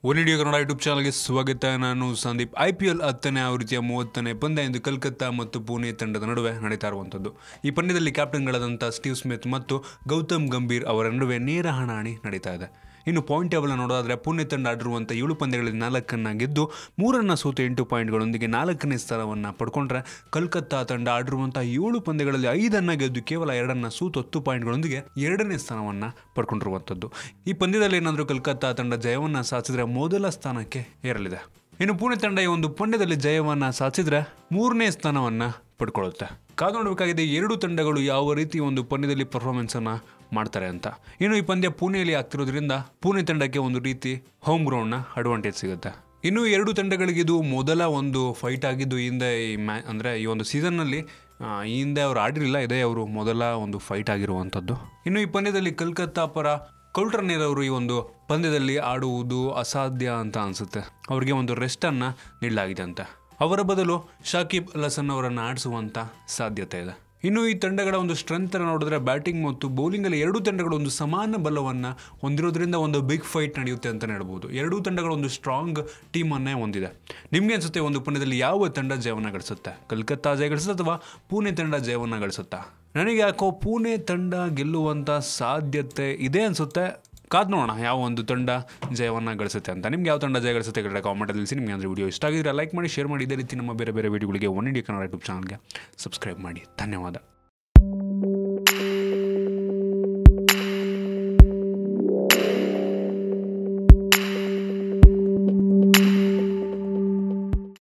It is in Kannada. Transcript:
ಒನ್ ಇಂಡಿಯಾ ಕನ್ನಡ ಯೂಟ್ಯೂಬ್ ಚಾನಲ್ಗೆ ಸ್ವಾಗತ. ನಾನು ಸಂದೀಪ್. IPL 10ನೇ ಆವೃತ್ತಿಯ 30ನೇ ಪಂದ್ಯ ಇಂದು ಕೋಲ್ಕತ್ತಾ ಮತ್ತು ಪುಣೆ ತಂಡದ ನಡುವೆ ನಡೀತಾ ಇರುವಂಥದ್ದು. ಈ ಪಂದ್ಯದಲ್ಲಿ ಕ್ಯಾಪ್ಟನ್ಗಳಾದಂಥ ಸ್ಟೀವ್ ಸ್ಮಿತ್ ಮತ್ತು ಗೌತಮ್ ಗಂಭೀರ್ ಅವರ ನಡುವೆ ನೇರ ಹಣಾಹಣಿ ನಡೀತಾ ಇದೆ. ಇನ್ನು ಪಾಯಿಂಟ್ ಟೇಬಲ್ ನೋಡೋದಾದರೆ ಪುಣೆ ತಂಡ ಆಡಿರುವಂಥ 7 ಪಂದ್ಯಗಳಲ್ಲಿ 4 ಗೆದ್ದು 3 ಸೋತು 8 ಪಾಯಿಂಟ್ಗಳೊಂದಿಗೆ 4ನೇ ಸ್ಥಾನವನ್ನು ಪಡ್ಕೊಂಡ್ರೆ, ಕೋಲ್ಕತ್ತಾ ತಂಡ ಆಡಿರುವಂಥ 7 ಪಂದ್ಯಗಳಲ್ಲಿ 5 ಗೆದ್ದು ಕೇವಲ 2 ಸೋತು 10 ಪಾಯಿಂಟ್ಗಳೊಂದಿಗೆ 2ನೇ ಸ್ಥಾನವನ್ನು ಪಡ್ಕೊಂಡಿರುವಂಥದ್ದು. ಈ ಪಂದ್ಯದಲ್ಲಿ ಏನಾದರೂ ಕೋಲ್ಕತ್ತಾ ತಂಡ ಜಯವನ್ನು ಸಾಧಿಸಿದರೆ ಮೊದಲ ಸ್ಥಾನಕ್ಕೆ ಏರಲಿದೆ. ಇನ್ನು ಪುಣೆ ತಂಡ ಈ ಒಂದು ಪಂದ್ಯದಲ್ಲಿ ಜಯವನ್ನು ಸಾಧಿಸಿದರೆ 3ನೇ ಸ್ಥಾನವನ್ನು ಪಡ್ಕೊಳ್ಳುತ್ತೆ. ಕಾದು ನೋಡಬೇಕಾಗಿದೆ ಎರಡೂ ತಂಡಗಳು ಯಾವ ರೀತಿ ಒಂದು ಪಂದ್ಯದಲ್ಲಿ ಪರ್ಫಾರ್ಮೆನ್ಸನ್ನು ಮಾಡ್ತಾರೆ ಅಂತ. ಇನ್ನು ಈ ಪಂದ್ಯ ಪುಣೆಯಲ್ಲಿ ಆಗ್ತಿರೋದ್ರಿಂದ ಪುಣೆ ತಂಡಕ್ಕೆ ಒಂದು ರೀತಿ ಹೋಮ್ ಗ್ರೌಂಡ್ನ ಅಡ್ವಾಂಟೇಜ್ ಸಿಗುತ್ತೆ. ಇನ್ನು ಎರಡೂ ತಂಡಗಳಿಗೆ ಇದು ಮೊದಲ ಒಂದು ಫೈಟ್ ಆಗಿದ್ದು. ಹಿಂದೆ ಈ ಒಂದು ಸೀಸನ್ನಲ್ಲಿ ಹಿಂದೆ ಅವರು ಆಡಿರಲಿಲ್ಲ, ಇದೇ ಅವರು ಮೊದಲ ಒಂದು ಫೈಟ್ ಆಗಿರುವಂಥದ್ದು. ಇನ್ನು ಈ ಪಂದ್ಯದಲ್ಲಿ ಕೋಲ್ಕತ್ತಾ ಪರ ಕೌಲ್ಟರ್ನರ್ ಅವರು ಈ ಒಂದು ಪಂದ್ಯದಲ್ಲಿ ಆಡುವುದು ಅಸಾಧ್ಯ ಅಂತ ಅನಿಸುತ್ತೆ. ಅವರಿಗೆ ಒಂದು ರೆಸ್ಟನ್ನು ನೀಡಲಾಗಿದೆ ಅಂತ. ಅವರ ಬದಲು ಶಾಕಿಬ್ ಅಲ್ ಹಸನ್ ಅವರನ್ನು ಆಡಿಸುವಂಥ ಸಾಧ್ಯತೆ ಇದೆ. ಇನ್ನು ಈ ತಂಡಗಳ ಒಂದು ಸ್ಟ್ರೆಂತನ್ನು ನೋಡಿದ್ರೆ ಬ್ಯಾಟಿಂಗ್ ಮತ್ತು ಬೌಲಿಂಗಲ್ಲಿ ಎರಡೂ ತಂಡಗಳು ಒಂದು ಸಮಾನ ಬಲವನ್ನು ಹೊಂದಿರೋದ್ರಿಂದ ಒಂದು ಬಿಗ್ ಫೈಟ್ ನಡೆಯುತ್ತೆ ಅಂತಲೇ ಹೇಳ್ಬೋದು. ಎರಡೂ ತಂಡಗಳು ಒಂದು ಸ್ಟ್ರಾಂಗ್ ಟೀಮನ್ನೇ ಹೊಂದಿದೆ. ನಿಮಗೆ ಅನಿಸುತ್ತೆ ಒಂದು ಪಂದ್ಯದಲ್ಲಿ ಯಾವ ತಂಡ ಜಯವನ್ನು ಗಳಿಸುತ್ತೆ? ಕೋಲ್ಕತ್ತಾ ಜಯ ಗಳಿಸುತ್ತೆ ಅಥವಾ ಪುಣೆ ತಂಡ ಜಯವನ್ನು ಗಳಿಸುತ್ತಾ? ನನಗೆ ಯಾಕೋ ಪುಣೆ ತಂಡ ಗೆಲ್ಲುವಂಥ ಸಾಧ್ಯತೆ ಇದೆ ಅನಿಸುತ್ತೆ. ಕಾದು ನೋಡೋಣ ಯಾವ ಒಂದು ತಂಡ ಜಯವನ್ನು ಗಳಿಸುತ್ತೆ ಅಂತ. ನಿಮ್ಗೆ ಯಾವ ತಂಡ ಜಯ ಗಳಿಸುತ್ತೆ ಕಾಮೆಂಟಲ್ಲಿ ತಿಳಿಸಿ. ನಿಮಗೆ ಅಂದರೆ ವಿಡಿಯೋ ಇಷ್ಟ ಆಗಿದ್ರೆ ಲೈಕ್ ಮಾಡಿ, ಶೇರ್ ಮಾಡಿ. ಇದೇ ರೀತಿ ನಮ್ಮ ಬೇರೆ ಬೇರೆ ವಿಡಿಯೋಗಳಿಗೆ ಒನ್ ಇಂಡಿಯಾ ಕನ್ನಡ ಯೂಟ್ಯೂಬ್ ಚಾನಲ್ಗೆ ಸಬ್ಸ್ಕ್ರೈಬ್ ಮಾಡಿ. ಧನ್ಯವಾದ.